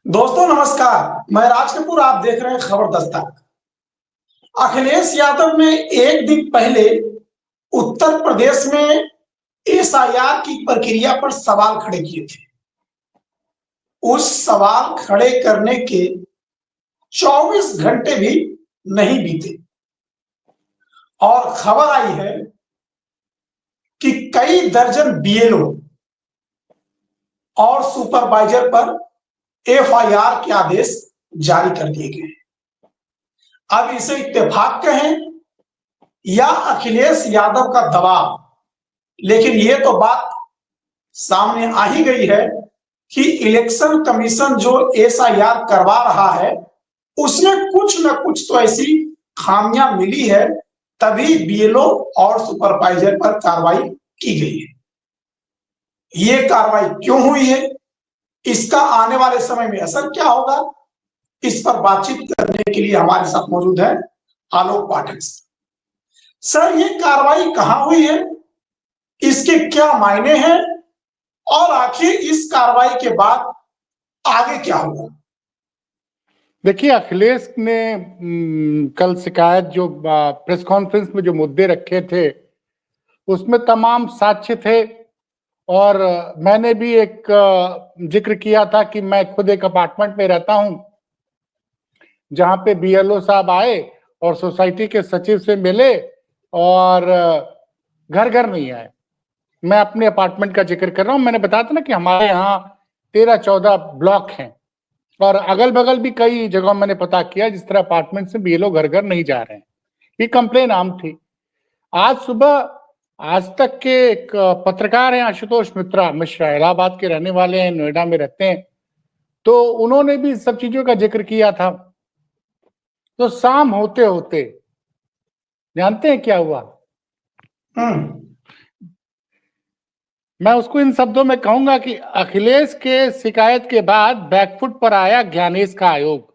दोस्तों नमस्कार। मैं राज कपूर, आप देख रहे हैं खबर दस्तक। अखिलेश यादव ने एक दिन पहले उत्तर प्रदेश में एसआईआर की प्रक्रिया पर सवाल खड़े किए थे। उस सवाल खड़े करने के 24 घंटे भी नहीं बीते और खबर आई है कि कई दर्जन बीएलओ और सुपरवाइजर पर एफआईआर के आदेश जारी कर दिए गए। अब इसे इत्तेफाक कहें या अखिलेश यादव का दबाव, लेकिन यह तो बात सामने आ ही गई है कि इलेक्शन कमीशन जो एसआईआर करवा रहा है उसमें कुछ न कुछ तो ऐसी खामियां मिली है, तभी बीएलओ और सुपरवाइजर पर कार्रवाई की गई है। ये कार्रवाई क्यों हुई है, इसका आने वाले समय में असर क्या होगा, इस पर बातचीत करने के लिए हमारे साथ मौजूद है आलोक पाठक। सर, ये कार्रवाई कहां हुई है, इसके क्या मायने हैं और आखिर इस कार्रवाई के बाद आगे क्या होगा? देखिए, अखिलेश ने कल शिकायत जो प्रेस कॉन्फ्रेंस में जो मुद्दे रखे थे उसमें तमाम साक्ष्य थे। और मैंने भी एक जिक्र किया था कि मैं खुद एक अपार्टमेंट में रहता हूं जहां पे बीएलओ साहब आए और सोसाइटी के सचिव से मिले और घर घर नहीं आए। मैं अपने अपार्टमेंट का जिक्र कर रहा हूं। मैंने बताया था ना कि हमारे यहाँ 13-14 ब्लॉक हैं और अगल बगल भी कई जगहों मैंने पता किया जिस तरह अपार्टमेंट से बीएलओ घर घर नहीं जा रहे हैं। ये कंप्लेन आम थी। आज सुबह आज तक के एक पत्रकार हैं आशुतोष मिश्रा, इलाहाबाद के रहने वाले हैं, नोएडा में रहते हैं, तो उन्होंने भी सब चीजों का जिक्र किया था। तो शाम होते होते जानते हैं क्या हुआ? मैं उसको इन शब्दों में कहूंगा कि अखिलेश के शिकायत के बाद बैकफुट पर आया ज्ञानेश का आयोग।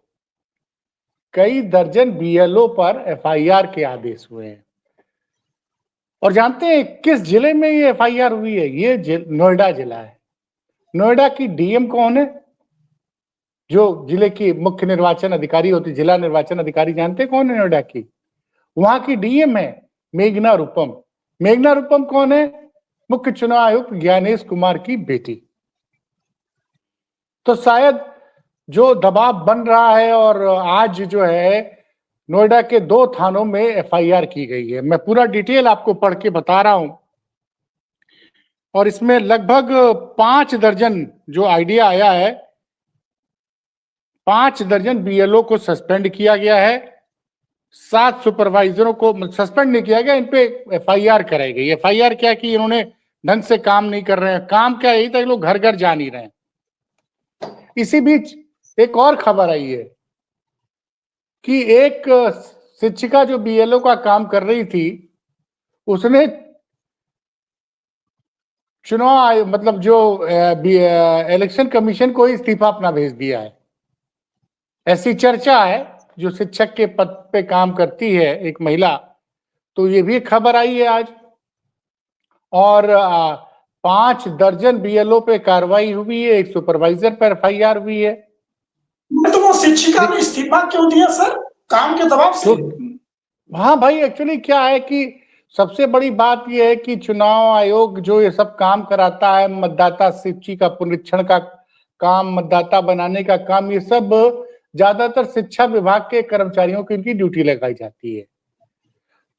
कई दर्जन बीएलओ पर एफआईआर के आदेश हुए हैं। और जानते हैं किस जिले में ये एफआईआर हुई है? ये नोएडा जिला है। नोएडा की डीएम कौन है? जो जिले की मुख्य निर्वाचन अधिकारी होती, जिला निर्वाचन अधिकारी, जानते कौन है नोएडा की? वहां की डीएम है मेघना रूपम। मेघना रूपम कौन है? मुख्य चुनाव आयुक्त ज्ञानेश कुमार की बेटी। तो शायद जो दबाव बन रहा है, और आज जो है नोएडा के 2 थानों में एफआईआर की गई है। मैं पूरा डिटेल आपको पढ़ के बता रहा हूं। और इसमें लगभग 5 दर्जन जो आइडिया आया है, 5 दर्जन बीएलओ को सस्पेंड किया गया है। 7 सुपरवाइजरों को सस्पेंड नहीं किया गया, इन पे एफआईआर कराई गई। एफआईआर क्या कि इन्होंने ढंग से काम नहीं कर रहे हैं। काम क्या, यही था कि लोग घर घर जा नहीं रहे हैं। इसी बीच एक और खबर आई है कि एक शिक्षिका जो बीएलओ का काम कर रही थी, उसने चुनाव मतलब जो इलेक्शन कमीशन को इस्तीफा अपना भेज दिया है। ऐसी चर्चा है। जो शिक्षक के पद पे काम करती है एक महिला, तो ये भी खबर आई है आज। और 5 दर्जन बीएलओ पे कार्रवाई हुई है, एक सुपरवाइजर पर एफआईआर हुई है। तो वो शिक्षिका ने इस्तीफा क्यों दिया सर? काम के दबाव से? हाँ भाई, एक्चुअली क्या है कि सबसे बड़ी बात यह है कि चुनाव आयोग जो ये सब काम कराता है, मतदाता सूची का पुनरीक्षण का काम, मतदाता बनाने का काम, ये सब ज्यादातर शिक्षा विभाग के कर्मचारियों की इनकी ड्यूटी लगाई जाती है।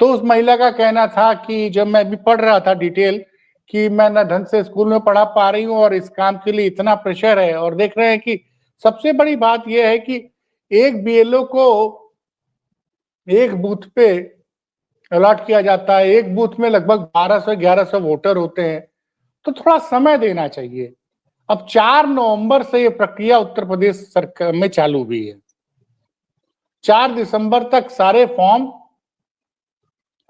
तो उस महिला का कहना था कि जब मैं भी पढ़ रहा था डिटेल कि मैं ना ढंग से स्कूल में पढ़ा पा रही हूँ और इस काम के लिए इतना प्रेशर है। और देख रहे हैं कि सबसे बड़ी बात यह है कि एक बीएलओ को एक बूथ पे अलॉट किया जाता है। एक बूथ में लगभग 1200-1100 वोटर होते हैं, तो थोड़ा समय देना चाहिए। अब 4 नवंबर से ये प्रक्रिया उत्तर प्रदेश सरकार में चालू हुई है। 4 दिसंबर तक सारे फॉर्म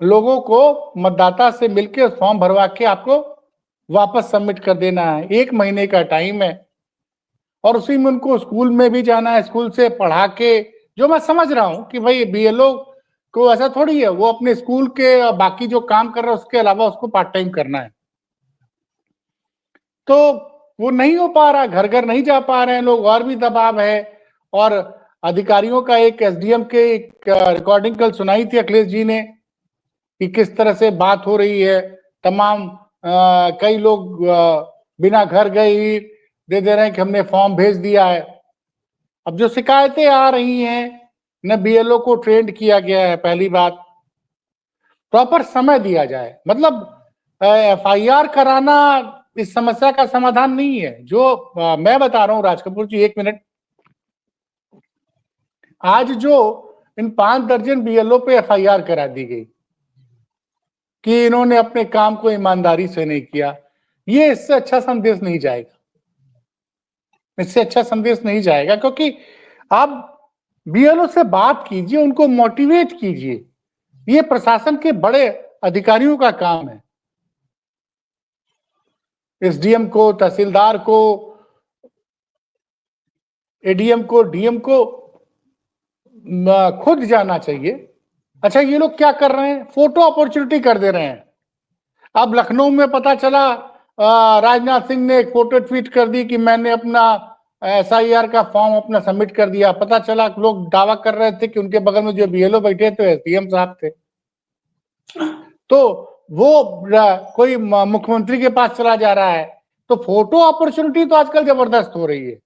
लोगों को मतदाता से मिलकर फॉर्म भरवा के आपको वापस सबमिट कर देना है। 1 महीने का टाइम है और उसी में उनको स्कूल में भी जाना है, स्कूल से पढ़ा के। जो मैं समझ रहा हूं कि भाई बीएलओ को ऐसा थोड़ी है, वो अपने स्कूल के बाकी जो काम कर रहा है उसके अलावा उसको पार्ट टाइम करना है। तो वो नहीं हो पा रहा, घर घर नहीं जा पा रहे हैं लोग, और भी दबाव है। और अधिकारियों का एक एसडीएम के एक रिकॉर्डिंग कल सुनाई थी अखिलेश जी ने कि किस तरह से बात हो रही है। तमाम कई लोग बिना घर गए ही दे रहे हैं कि हमने फॉर्म भेज दिया है। अब जो शिकायतें आ रही हैं, न बीएलओ को ट्रेंड किया गया है, पहली बात, प्रॉपर समय दिया जाए। मतलब एफआईआर कराना इस समस्या का समाधान नहीं है। जो मैं बता रहा हूं राज कपूर जी, 1 मिनट, आज जो इन 5 दर्जन बीएलओ पे एफआईआर करा दी गई कि इन्होंने अपने काम को ईमानदारी से नहीं किया, ये इससे अच्छा संदेश नहीं जाएगा, इससे अच्छा संदेश नहीं जाएगा। क्योंकि आप बीएलओ से बात कीजिए, उनको मोटिवेट कीजिए, ये प्रशासन के बड़े अधिकारियों का काम है। एसडीएम को, तहसीलदार को, एडीएम को, डीएम को खुद जाना चाहिए। अच्छा, ये लोग क्या कर रहे हैं, फोटो अपॉर्चुनिटी कर दे रहे हैं। अब लखनऊ में पता चला, राजनाथ सिंह ने एक फोटो ट्वीट कर दी कि मैंने अपना एसआईआर का फॉर्म अपना सबमिट कर दिया। पता चला लोग दावा कर रहे थे कि उनके बगल में जो बीएलओ बैठे थे एसडीएम साहब थे। तो वो कोई मुख्यमंत्री के पास चला जा रहा है। तो फोटो अपॉर्चुनिटी तो आजकल जबरदस्त हो रही है।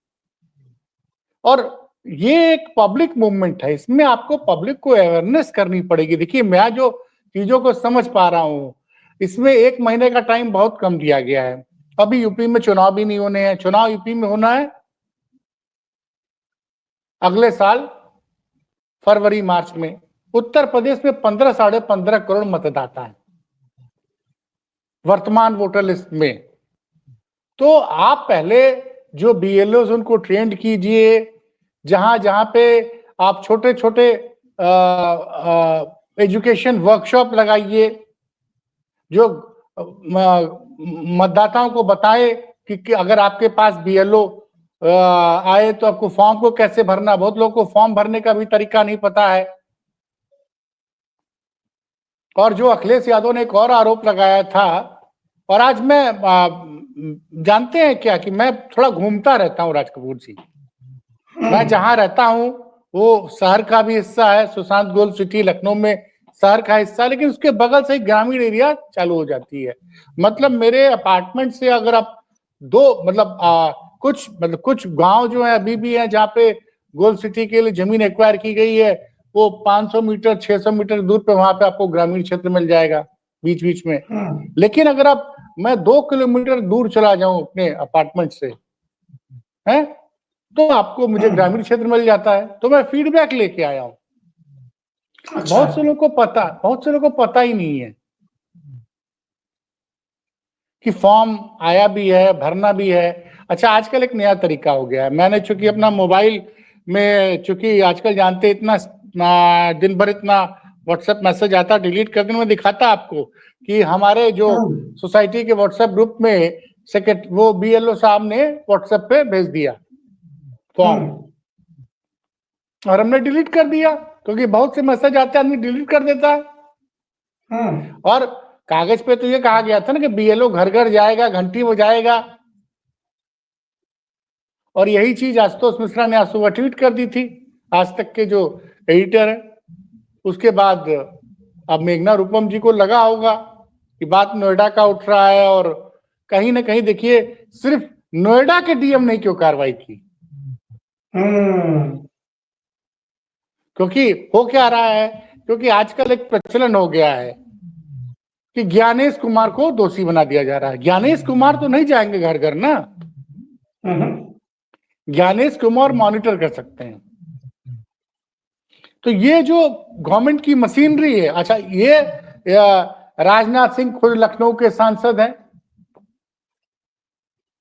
और ये एक पब्लिक मूवमेंट है, इसमें आपको पब्लिक को अवेयरनेस करनी पड़ेगी। देखिए, मैं जो चीजों को समझ पा रहा हूं, इसमें 1 महीने का टाइम बहुत कम दिया गया है। अभी यूपी में चुनाव भी नहीं होने हैं। चुनाव यूपी में होना है अगले साल फरवरी मार्च में। उत्तर प्रदेश में 15 साढ़े 15 करोड़ मतदाता है वर्तमान वोटर लिस्ट में। तो आप पहले जो बीएलओ उनको ट्रेंड कीजिए, जहां जहां पे आप छोटे छोटे एजुकेशन वर्कशॉप लगाइए, जो मतदाताओं को बताए कि अगर आपके पास बीएलओ आए तो आपको फॉर्म को कैसे भरना। बहुत लोगों को फॉर्म भरने का भी तरीका नहीं पता है। और जो अखिलेश यादव ने एक और आरोप लगाया था, और आज मैं जानते हैं क्या कि मैं थोड़ा घूमता रहता हूं राज कपूर जी। मैं जहां रहता हूं वो शहर का भी हिस्सा है, सुशांत गोल्ड सिटी लखनऊ में शहर का हिस्सा, लेकिन उसके बगल से ग्रामीण एरिया चालू हो जाती है। मतलब मेरे अपार्टमेंट से अगर आप कुछ गांव जो है अभी भी है जहाँ पे गोल्ड सिटी के लिए जमीन एक्वायर की गई है, वो 500 मीटर 600 मीटर दूर पे वहां पे आपको ग्रामीण क्षेत्र मिल जाएगा बीच बीच में। लेकिन अगर मैं 2 किलोमीटर दूर चला जाऊं अपने अपार्टमेंट से, है, तो आपको मुझे ग्रामीण क्षेत्र मिल जाता है। तो मैं फीडबैक लेके आया हूं। अच्छा। बहुत से लोगों को पता ही नहीं है कि फॉर्म आया भी है, भरना भी है। अच्छा, आजकल एक नया तरीका हो गया है। मैंने चूंकि अपना मोबाइल में, चूंकि आजकल जानते इतना दिन भर इतना व्हाट्सएप मैसेज आता, डिलीट कर देने में दिखाता आपको कि हमारे जो सोसाइटी के व्हाट्सएप ग्रुप में वो बीएलओ साहब ने व्हाट्सएप पे भेज दिया फॉर्म, और हमने डिलीट कर दिया क्योंकि बहुत से मैसेज आते हैं, आदमी डिलीट कर देता है। और कागज पे तो ये कहा गया था ना कि बीएलओ घर घर जाएगा, घंटी बजाएगा, और यही चीज आशुतोष मिश्रा ने आज सुबह ट्वीट कर दी थी, आज तक के जो एडिटर है। उसके बाद अब मेघना रूपम जी को लगा होगा कि बात नोएडा का उठ रहा है, और कहीं ना कहीं देखिए सिर्फ नोएडा के डीएम ने क्यों कार्रवाई की, क्योंकि हो क्या रहा है, क्योंकि आजकल एक प्रचलन हो गया है कि ज्ञानेश कुमार को दोषी बना दिया जा रहा है। ज्ञानेश कुमार तो नहीं जाएंगे घर घर ना, ज्ञानेश कुमार मॉनिटर कर सकते हैं। तो ये जो गवर्नमेंट की मशीनरी है, अच्छा ये राजनाथ सिंह खुद लखनऊ के सांसद हैं,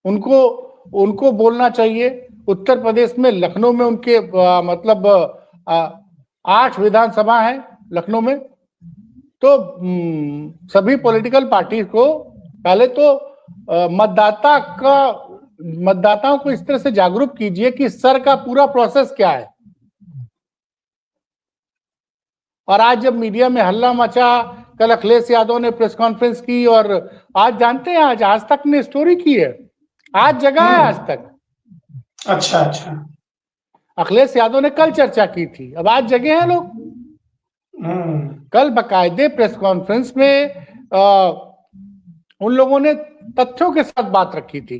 उनको बोलना चाहिए। उत्तर प्रदेश में लखनऊ में उनके मतलब 8 विधानसभा है लखनऊ में। तो सभी पॉलिटिकल पार्टी को पहले तो मतदाताओं को इस तरह से जागरूक कीजिए कि सर का पूरा प्रोसेस क्या है। और आज जब मीडिया में हल्ला मचा, कल अखिलेश यादव ने प्रेस कॉन्फ्रेंस की, और आज जानते हैं आज तक ने स्टोरी की है, आज जगह है आज तक। अच्छा अच्छा। अखिलेश यादव ने कल चर्चा की थी, अब आज जगे हैं लोग। कल बकायदे प्रेस कॉन्फ्रेंस में उन लोगों ने तथ्यों के साथ बात रखी थी।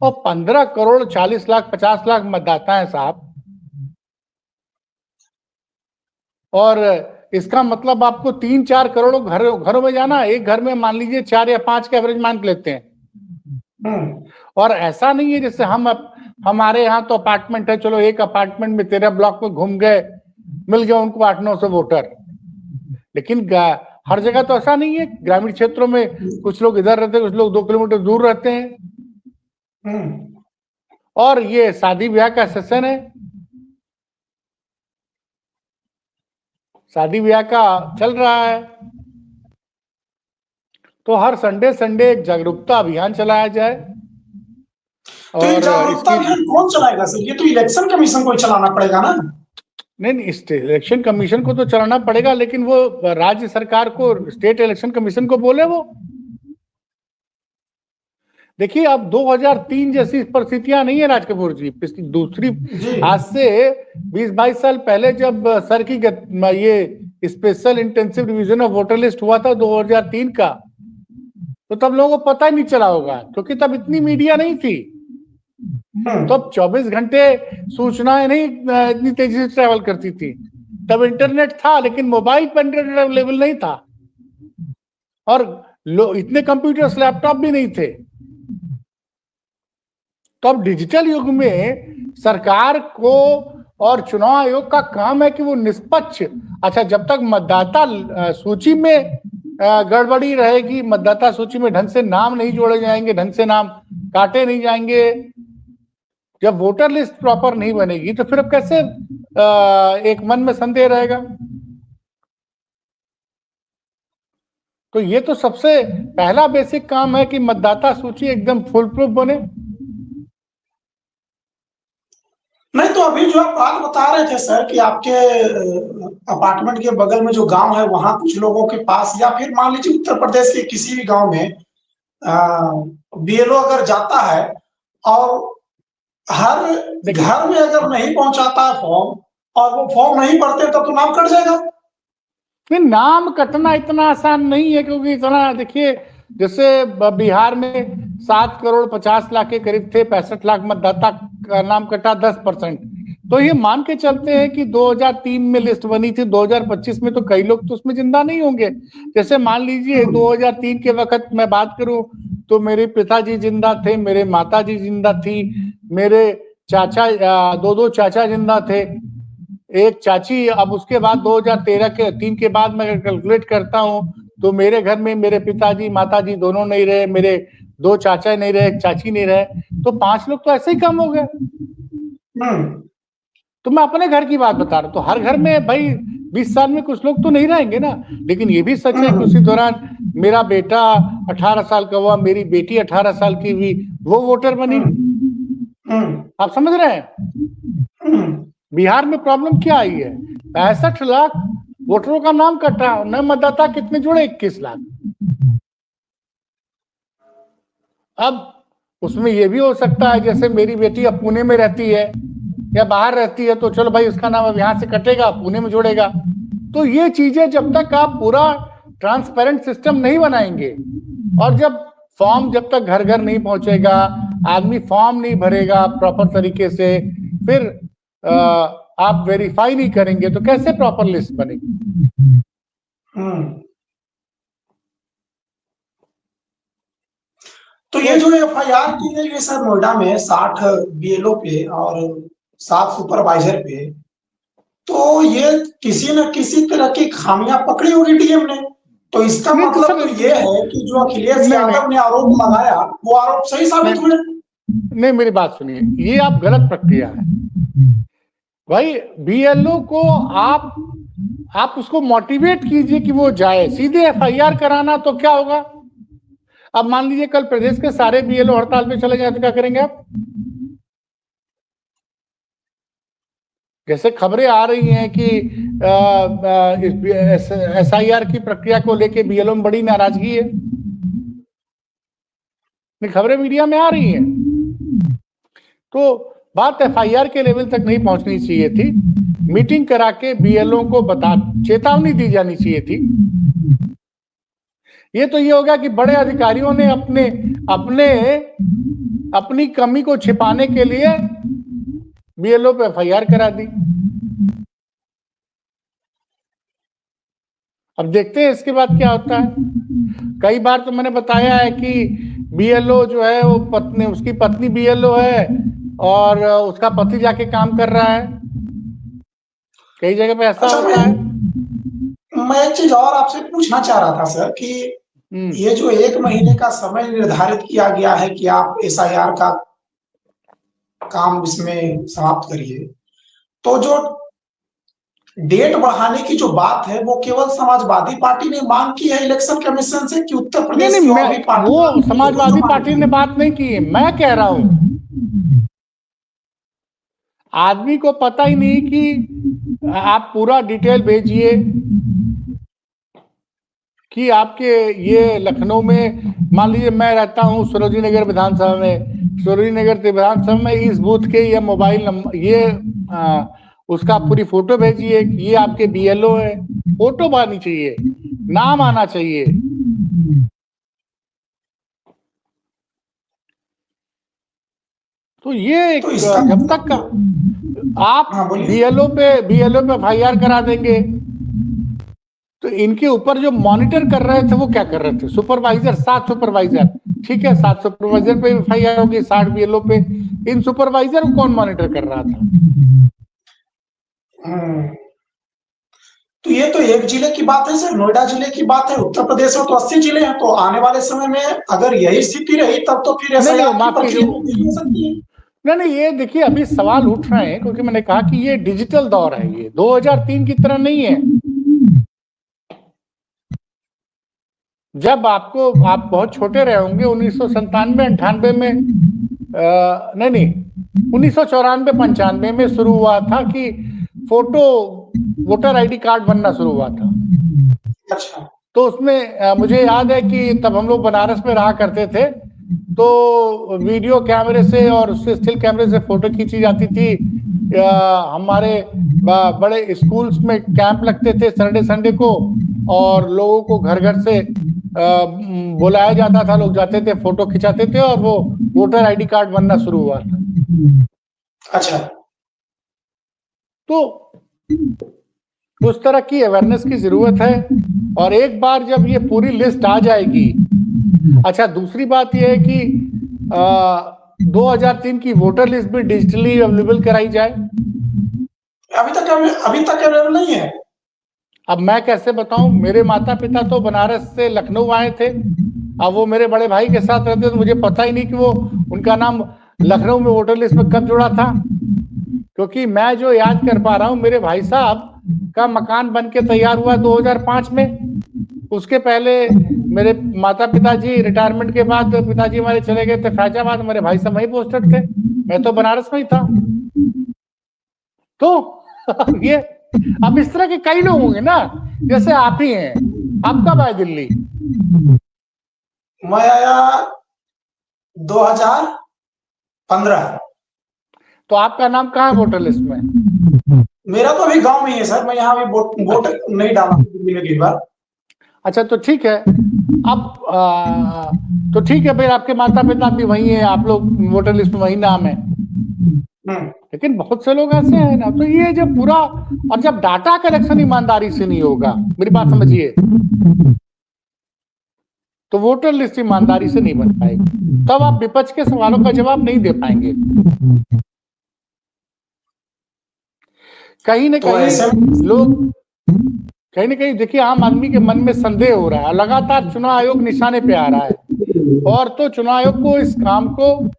और 15 करोड़ 40 लाख 50 लाख मतदाता है साहब, और इसका मतलब आपको 3-4 करोड़ घरों में जाना, एक घर में मान लीजिए 4 या 5 के एवरेज मान लेते हैं। और ऐसा नहीं है जैसे हमारे यहाँ तो अपार्टमेंट है, चलो एक अपार्टमेंट में 13 ब्लॉक में घूम गए, मिल गए उनको 800-900 वोटर। लेकिन हर जगह तो ऐसा नहीं है। ग्रामीण क्षेत्रों में कुछ लोग इधर रहते हैं, कुछ लोग 2 किलोमीटर दूर रहते हैं। और ये शादी ब्याह का सेशन है, शादी ब्याह का चल रहा है, तो हर संडे संडे एक जागरूकता अभियान चलाया जाए। तो ये जागरूकता अभियान कौन चलाएगा सर? ये तो इलेक्शन कमीशन को ही चलाना पड़ेगा ना? नहीं, इलेक्शन कमीशन को तो चलाना पड़ेगा, लेकिन वो राज्य सरकार को, स्टेट इलेक्शन कमीशन को बोले वो। देखिए अब 2003 जैसी परिस्थितियां नहीं है राज कपूर जी। दूसरी आज से 20-22 साल पहले जब सर की ये special intensive revision of voter list हुआ था 2003 का, तो तब लोगों को पता ही नहीं चला होगा, क्योंकि तब इतनी मीडिया नहीं थी। तब 24 घंटे सूचनाएं नहीं इतनी तेजी से ट्रैवल करती थी। तब इंटरनेट था, लेकिन मोबाइल पर इंटरनेट अवेलेबल नहीं था, और इतने कंप्यूटर्स लैपटॉप भी नहीं थे। तो अब डिजिटल युग में सरकार को और चुनाव आयोग का काम है कि वो निष्पक्ष, अच्छा जब तक मतदाता सूची में गड़बड़ी रहेगी, मतदाता सूची में ढंग से नाम नहीं जोड़े जाएंगे, ढंग से नाम काटे नहीं जाएंगे, जब वोटर लिस्ट प्रॉपर नहीं बनेगी, तो फिर अब कैसे एक मन में संदेह रहेगा। तो ये तो सबसे पहला बेसिक काम है कि मतदाता सूची एकदम फुल प्रूफ बने। नहीं तो अभी जो आप बात बता रहे थे सर कि आपके अपार्टमेंट के बगल में जो गांव है वहां कुछ लोगों के पास, या फिर मान लीजिए उत्तर प्रदेश के किसी भी गांव में बीएलओ अगर जाता है और हर घर में अगर नहीं पहुंचाता है फॉर्म, और वो फॉर्म नहीं भरते तो नाम कट जाएगा। फिर नाम कटना इतना आसान नहीं है, क्योंकि इतना देखिए, जैसे बिहार में 7 करोड़ 50 लाख के करीब थे, 65 लाख मतदाता का नाम कटा 10%। तो ये मान के चलते हैं कि 2003 में लिस्ट बनी थी, 2025 में तो कई लोग तो उसमें जिंदा नहीं होंगे। जैसे मान लीजिए 2003 के वक्त मैं बात करूं तो मेरे पिताजी जिंदा थे, मेरे माताजी जिंदा थी, मेरे चाचा 2 चाचा जिंदा थे, एक चाची। अब उसके बाद 2013 के 3 के बाद मैं कैलकुलेट करता हूं तो मेरे घर में मेरे पिताजी माताजी दोनों नहीं रहे, मेरे 2 चाचा नहीं रहे, एक चाची नहीं रहे, तो 5 लोग तो ऐसे ही कम हो गए। तो मैं अपने घर की बात बता रहा हूं, तो हर घर में भाई 20 साल में कुछ लोग तो नहीं रहेंगे ना। लेकिन ये भी सच है कि उसी दौरान मेरा बेटा 18 साल का हुआ, मेरी बेटी 18 साल की हुई, वो वोटर बनी। आप समझ रहे हैं बिहार में प्रॉब्लम क्या आई है? 65 लाख वोटरों का नाम कटा, नए मतदाता कितने जुड़े? 21 लाख। अब उसमें यह भी हो सकता है जैसे मेरी बेटी अब पुणे में रहती है या बाहर रहती है, तो चलो भाई उसका नाम अब यहां से कटेगा, पुणे में जुड़ेगा। तो ये चीजें जब तक आप पूरा ट्रांसपेरेंट सिस्टम नहीं बनाएंगे, और जब फॉर्म जब तक घर घर नहीं पहुंचेगा, आदमी फॉर्म नहीं भरेगा प्रॉपर तरीके से, फिर आप वेरीफाई नहीं करेंगे, तो कैसे प्रॉपर लिस्ट बनेगी? तो ये जो एफआईआर की गई है सर नोएडा में 60 बीएलओ पे और 7 सुपरवाइजर पे, तो ये किसी न किसी तरह की खामियां पकड़ी होगी डीएम ने। तो इसका मतलब तो ये है कि जो अखिलेश यादव ने आरोप लगाया वो आरोप सही साबित हुए। नहीं, मेरी बात सुनिए, ये आप गलत प्रक्रिया है भाई। बीएलओ को आप उसको मोटिवेट कीजिए कि वो जाए, सीधे एफआईआर कराना तो क्या होगा? अब मान लीजिए कल प्रदेश के सारे बीएलओ हड़ताल पे चले जाए तो क्या करेंगे आप? जैसे खबरें आ रही हैं कि एसआईआर की प्रक्रिया को लेके बीएलओ में बड़ी नाराजगी है, खबरें मीडिया में आ रही हैं। तो बात एफआईआर के लेवल तक नहीं पहुंचनी चाहिए थी, मीटिंग करा के बीएलओ को चेतावनी दी जानी चाहिए थी। ये तो ये हो गया कि बड़े अधिकारियों ने अपनी कमी को छिपाने के लिए बीएलओ पे एफआईआर करा दी। अब देखते हैं इसके बाद क्या होता है। कई बार तो मैंने बताया है कि बीएलओ जो है वो उसकी पत्नी बीएलओ है और उसका पति जाके काम कर रहा है, कई जगह पे ऐसा होता है। मैं एक चीज और आपसे पूछना चाह रहा था सर कि ये जो 1 महीने का समय निर्धारित किया गया है कि आप एसआईआर का काम इसमें समाप्त करिए, तो जो डेट बढ़ाने की जो बात है वो केवल समाजवादी पार्टी ने मांग की है इलेक्शन कमीशन से कि उत्तर प्रदेश की और भी पार्टी? वो समाजवादी पार्टी ने बात नहीं की है, मैं कह रहा हूं आदमी को पता ही नहीं कि आप पूरा डिटेल भेजिए कि आपके ये लखनऊ में, मान लीजिए मैं रहता हूं सरोजिनी नगर विधानसभा में, सरोजिनी नगर विधानसभा में इस बूथ के या मोबाइल नंबर ये उसका पूरी फोटो भेजिए कि ये आपके बीएलओ है, फोटो आनी चाहिए, नाम आना चाहिए। तो ये तो जब तक आप बीएलओ पे एफआईआर करा देंगे तो इनके ऊपर जो मॉनिटर कर रहे थे वो क्या कर रहे थे? सुपरवाइजर, 7 सुपरवाइजर, ठीक है, 7 सुपरवाइजर पे एफआईआर होगी, 60 बीएलओ पे। इन सुपरवाइजर को कौन मॉनिटर कर रहा था? तो ये तो एक जिले की बात है सर, नोएडा जिले की बात है। उत्तर प्रदेश में तो 80 जिले हैं, तो आने वाले समय में अगर यही स्थिति रही तब तो फिर एसआईआर की प्रक्रिया हो सकती है। नहीं, ये देखिए अभी सवाल उठ रहे हैं क्योंकि मैंने कहा कि ये डिजिटल दौर है, ये 2003 की तरह नहीं है। जब आप बहुत छोटे रहे होंगे, 1997-98 में, नहीं 1994-95 में शुरू हुआ था कि फोटो वोटर आईडी कार्ड बनना शुरू हुआ था। अच्छा। तो उसमें मुझे याद है कि तब हम लोग बनारस में रहा करते थे, तो वीडियो कैमरे से और उससे स्टिल कैमरे से फोटो खींची जाती थी। हमारे बड़े स्कूल्स में कैंप लगते थे संडे को, और लोगों को घर घर से बुलाया जाता था, लोग जाते थे, फोटो खिंचाते थे और वो वोटर आईडी कार्ड बनना शुरू हुआ था। अच्छा। तो उस तरह की अवेयरनेस की जरूरत है, और एक बार जब ये पूरी लिस्ट आ जाएगी। अच्छा, दूसरी बात यह है कि 2003 की वोटर लिस्ट भी डिजिटली अवेलेबल कराई जाए। अभी तक अवेलेबल नहीं है। अब मैं कैसे बताऊं, मेरे माता पिता तो बनारस से लखनऊ आए थे, अब वो मेरे बड़े भाई के साथ रहते, तो मुझे पता ही नहीं कि वो उनका नाम लखनऊ में वोटर लिस्ट में कब जुड़ा था। क्योंकि मैं जो याद कर पा रहा हूं, मेरे भाई साहब का मकान बन के तैयार हुआ 2005 में। उसके पहले मेरे माता पिताजी रिटायरमेंट के बाद पिताजी हमारे चले गए थे फैजाबाद, मेरे भाई साहब वहीं पोस्टेड थे, मैं तो बनारस में ही था। तो ये अब इस तरह के कई लोग होंगे ना, जैसे आप ही हैं। आप कब आए दिल्ली? मैं आया 2015। तो आपका नाम कहाँ है वोटर लिस्ट में? मेरा तो अभी गांव में ही है सर, मैं यहाँ भी वोट नहीं डाला दिल्ली में कई बार। अच्छा, तो ठीक है। अब तो ठीक है, फिर आपके माता पिता भी वही है, आप लोग वोटर लिस्ट में वही नाम है। लेकिन बहुत से लोग ऐसे हैं ना, तो ये जब पूरा, और जब डाटा कलेक्शन ईमानदारी से नहीं होगा, मेरी बात समझिए, तो वोटर लिस्ट ईमानदारी से नहीं बन पाएगी, तब आप विपक्ष के सवालों का जवाब नहीं दे पाएंगे। कहीं ना कहीं लोग, कहीं ना कहीं देखिए, आम आदमी के मन में संदेह हो रहा है, लगातार चुनाव आयोग निशाने पे आ रहा है, और तो चुनाव आयोग को इस काम को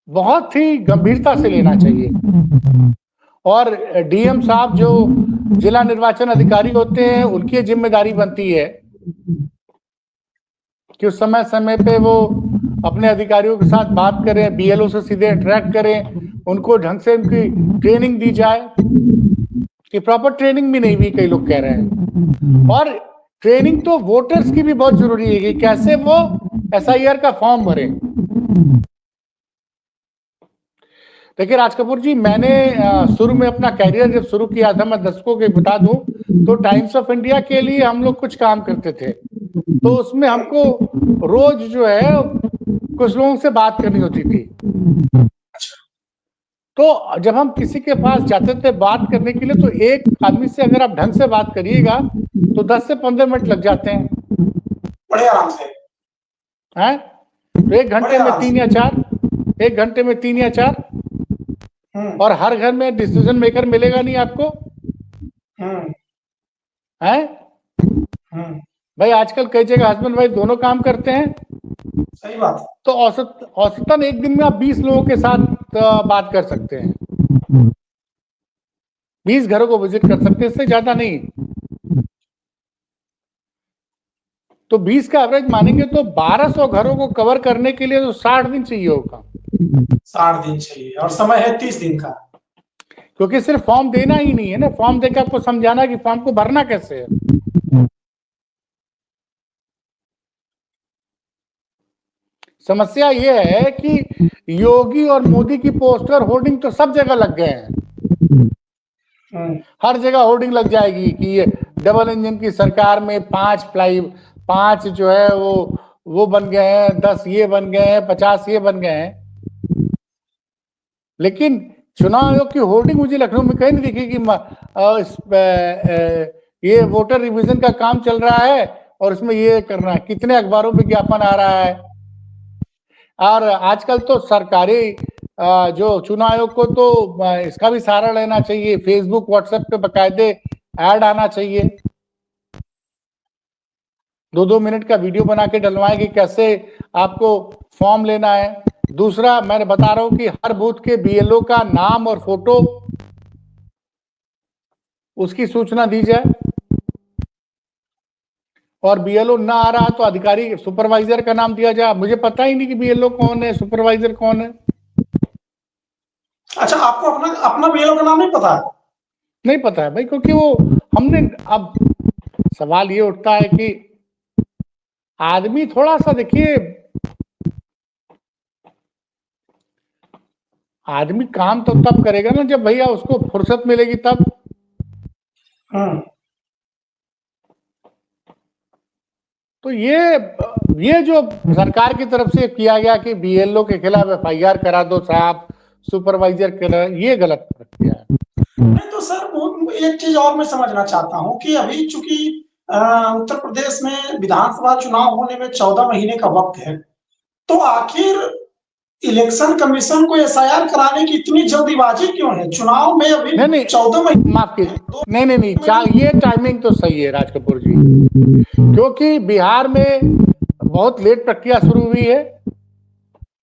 बहुत ही गंभीरता से लेना चाहिए। और डीएम साहब जो जिला निर्वाचन अधिकारी होते हैं, उनकी जिम्मेदारी बनती है कि उस समय समय पे वो अपने अधिकारियों के साथ बात करें, बीएलओ से सीधे इंटरेक्ट करें, उनको ढंग से उनकी ट्रेनिंग दी जाए, कि प्रॉपर ट्रेनिंग भी नहीं हुई, कई लोग कह रहे हैं। और ट्रेनिंग तो वोटर्स की भी बहुत जरूरी है कि कैसे वो एसआईआर का फॉर्म भरें। देखिए राज कपूर जी, मैंने शुरू में अपना कैरियर जब शुरू किया था, मैं दर्शकों को बता दूं, तो टाइम्स ऑफ इंडिया के लिए हम लोग कुछ काम करते थे, तो उसमें हमको रोज जो है कुछ लोगों से बात करनी होती थी। तो जब हम किसी के पास जाते थे बात करने के लिए, तो एक आदमी से अगर आप ढंग से बात करिएगा तो 10 से 15 मिनट लग जाते हैं। बड़े आराम से हैं? तो 1 घंटे में 3 या 4, 1 घंटे में 3 या 4, और हर घर में डिसीजन मेकर मिलेगा नहीं आपको। हैं? भाई आजकल कई जगह हस्बैंड वाइफ दोनों काम करते हैं। सही बात है। तो औसतन एक दिन में आप 20 लोगों के साथ बात कर सकते हैं, 20 घरों को विजिट कर सकते हैं, इससे ज्यादा नहीं। तो 20 का एवरेज मानेंगे तो 1200 घरों को कवर करने के लिए तो 60 दिन चाहिए होगा। 60 दिन चाहिए और समय है 30 दिन का। क्योंकि सिर्फ फॉर्म देना ही नहीं है ना, फॉर्म देकर आपको समझाना कि फॉर्म को भरना कैसे है। समस्या यह है कि योगी और मोदी की पोस्टर होर्डिंग तो सब जगह लग गए हैं। हर जगह होर्डिंग लग जाएगी कि ये डबल इंजन की सरकार में 5 जो है वो बन गए हैं, 10 ये बन गए हैं, 50 ये बन गए हैं। लेकिन चुनाव आयोग की होर्डिंग मुझे लखनऊ में कहीं नहीं दिखी कि ये वोटर रिवीजन का काम चल रहा है और इसमें ये करना है। कितने अखबारों में विज्ञापन आ रहा है। और आजकल तो सरकारी जो चुनाव आयोग को तो इसका भी सहारा लेना चाहिए, फेसबुक व्हाट्सएप पे बकायदे ऐड आना चाहिए, 2-2 मिनट का वीडियो बना के डलवाएंगे कैसे आपको फॉर्म लेना है। दूसरा, मैंने बता रहा हूं कि हर बूथ के बीएलओ का नाम और फोटो, उसकी सूचना दी जाए, और बीएलओ ना आ रहा तो अधिकारी सुपरवाइजर का नाम दिया जाए। मुझे पता ही नहीं कि बीएलओ कौन है, सुपरवाइजर कौन है। अच्छा, आपको अपना बीएलओ का नाम नहीं पता है? नहीं पता है भाई, क्योंकि वो हमने, अब सवाल ये उठता है कि आदमी थोड़ा सा, देखिए आदमी काम तो तब करेगा ना जब भैया उसको फुर्सत मिलेगी तब। तो ये जो सरकार की तरफ से किया गया कि बीएलओ के खिलाफ एफआईआर करा दो साहब, सुपरवाइजर के, ये गलत किया है। नहीं तो सर, एक चीज और मैं समझना चाहता हूँ कि अभी चूंकि उत्तर प्रदेश में विधानसभा चुनाव होने में 14 महीने का वक्त है, तो आखिर इलेक्शन कमीशन को एसआईआर कराने की इतनी जल्दीबाजी क्यों है? चुनाव में अभी नहीं 14 महीने, माफ कीजिए, नहीं, ये टाइमिंग तो सही है राज कपूर जी, क्योंकि बिहार में बहुत लेट प्रक्रिया शुरू हुई है,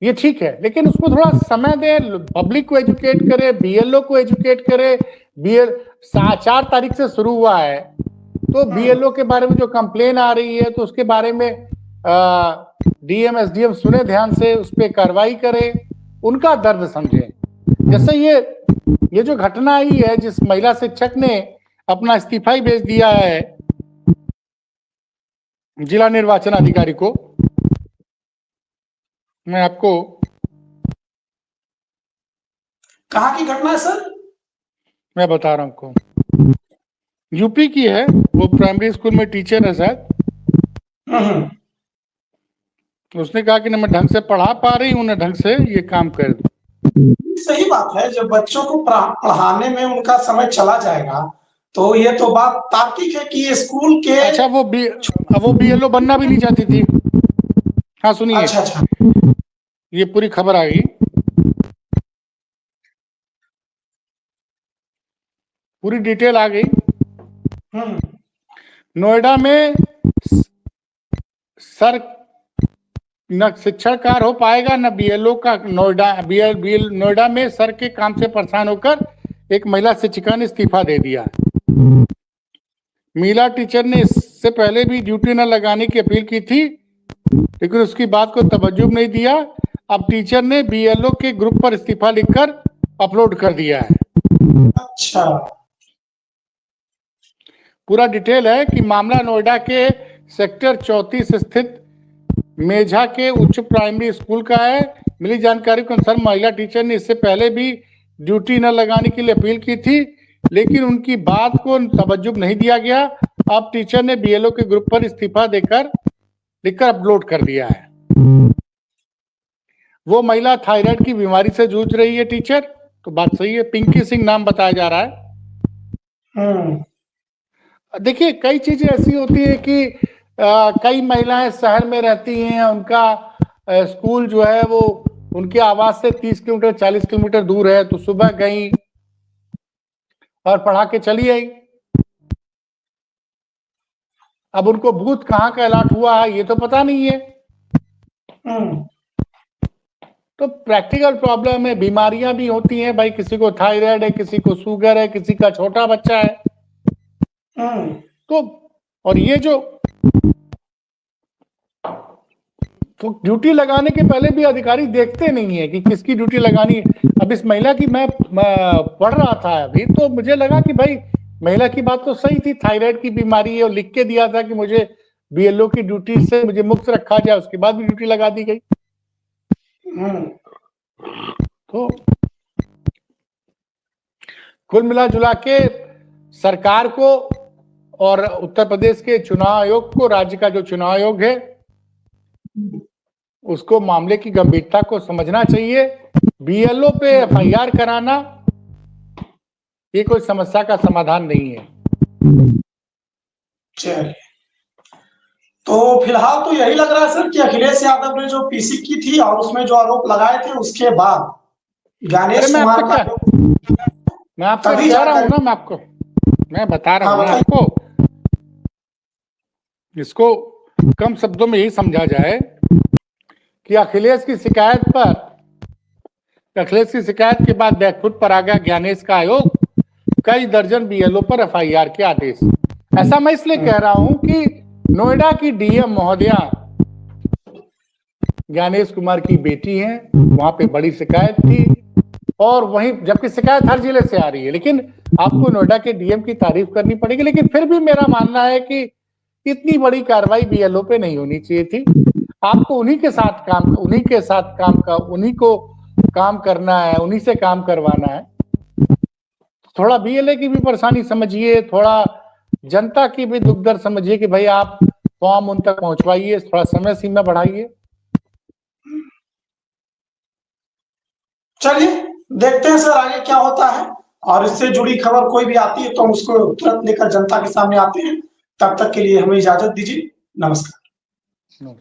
ये ठीक है, लेकिन उसको थोड़ा समय दे, पब्लिक को एजुकेट करे, बीएलओ को एजुकेट करे। 4 तारीख से शुरू हुआ है, तो बीएलओ के बारे में जो कंप्लेन आ रही है तो उसके बारे में डीएम एसडीएम सुने ध्यान से, उस पर कार्रवाई करे, उनका दर्द समझे। जैसे ये जो घटना आई है, जिस महिला शिक्षक ने अपना इस्तीफा ही भेज दिया है जिला निर्वाचन अधिकारी को, मैं आपको, कहाँ की घटना है सर? मैं बता रहा हूं आपको, यूपी की है, वो प्राइमरी स्कूल में टीचर है शायद। उसने कहा कि ना मैं ढंग से पढ़ा पा रही हूँ, ना ढंग से ये काम कर दूं। सही बात है, जब बच्चों को पढ़ाने में उनका समय चला जाएगा तो ये तो बात तार्किक है कि स्कूल के। अच्छा, वो बीएलओ बनना भी नहीं चाहती थी। हाँ सुनिए, अच्छा, ये पूरी खबर आ गई, पूरी डिटेल आ गई। नोएडा में सर न शिक्षण कार्य हो पाएगा, न बीएलओ का। नोएडा में सर के काम से परेशान होकर एक महिला शिक्षिका ने इस्तीफा दे दिया। महिला टीचर ने इससे पहले भी ड्यूटी न लगाने की अपील की थी, लेकिन उसकी बात को तवज्जो नहीं दिया। अब टीचर ने बीएलओ के ग्रुप पर इस्तीफा लिखकर अपलोड कर दिया है। अच्छा, पूरा डिटेल है कि मामला नोएडा के सेक्टर 34 स्थित मेझा के उच्च प्राइमरी स्कूल का है। मिली जानकारी के अनुसार महिला टीचर ने इससे पहले भी ड्यूटी न लगाने के लिए अपील की थी, लेकिन उनकी बात को तवज्जो नहीं दिया गया। अब टीचर ने बीएलओ के ग्रुप पर इस्तीफा लिखकर अपलोड कर दिया है। वो महिला थायराइड की बीमारी से जूझ रही है टीचर, तो बात सही है। पिंकी सिंह नाम बताया जा रहा है। देखिए, कई चीजें ऐसी होती है कि कई महिलाएं शहर में रहती हैं, उनका स्कूल जो है वो उनके आवास से 30 किलोमीटर 40 किलोमीटर दूर है, तो सुबह गई और पढ़ा के चली आई। अब उनको बूथ कहाँ का अलॉट हुआ है ये तो पता नहीं है। तो प्रैक्टिकल प्रॉब्लम है, बीमारियां भी होती हैं भाई, किसी को थायराइड है, किसी को शुगर है, किसी का छोटा बच्चा है। तो और ये जो तो ड्यूटी लगाने के पहले भी अधिकारी देखते नहीं है कि किसकी ड्यूटी लगानी है। अब इस महिला की मैं पढ़ रहा था अभी, तो मुझे लगा कि भाई महिला की बात तो सही थी, थायराइड की बीमारी है और लिख के दिया था कि मुझे बीएलओ की ड्यूटी से मुझे मुक्त रखा जाए, उसके बाद भी ड्यूटी लगा दी गई। तो कुल मिला जुला के सरकार को और उत्तर प्रदेश के चुनाव आयोग को, राज्य का जो चुनाव आयोग है उसको मामले की गंभीरता को समझना चाहिए। बीएलओ पे एफआईआर कराना ये कोई समस्या का समाधान नहीं है। चलिए, तो फिलहाल तो यही लग रहा है सर कि अखिलेश यादव ने जो पीसी की थी और उसमें जो आरोप लगाए थे उसके बाद ज्ञानेश कुमार मैं आपसे कह रहा हूं ना, मैं बता रहा हूं ना आपको, इसको कम शब्दों में यही समझा जाए कि अखिलेश की शिकायत के बाद बैकफुट पर आ गया ज्ञानेश का आयोग, कई दर्जन बीएलओ पर एफआईआर के आदेश। ऐसा मैं इसलिए कह रहा हूं कि नोएडा की डीएम महोदया ज्ञानेश कुमार की बेटी हैं, वहां पे बड़ी शिकायत थी, और वहीं जबकि शिकायत हर जिले से आ रही है, लेकिन आपको नोएडा के डीएम की तारीफ करनी पड़ेगी। लेकिन फिर भी मेरा मानना है कि इतनी बड़ी कार्रवाई बीएलओ पे नहीं होनी चाहिए थी। आपको उन्हीं को काम करना है, उन्हीं से काम करवाना है। थोड़ा बीएलए की भी परेशानी समझिए, थोड़ा जनता की भी दुख दर्द समझिए कि भाई आप फॉर्म उन तक पहुंचवाइए, थोड़ा समय सीमा बढ़ाइए। चलिए देखते हैं सर आगे क्या होता है, और इससे जुड़ी खबर कोई भी आती है तो हम उसको तुरंत लेकर जनता के सामने आते हैं। तब तक के लिए हमें इजाजत दीजिए। नमस्कार।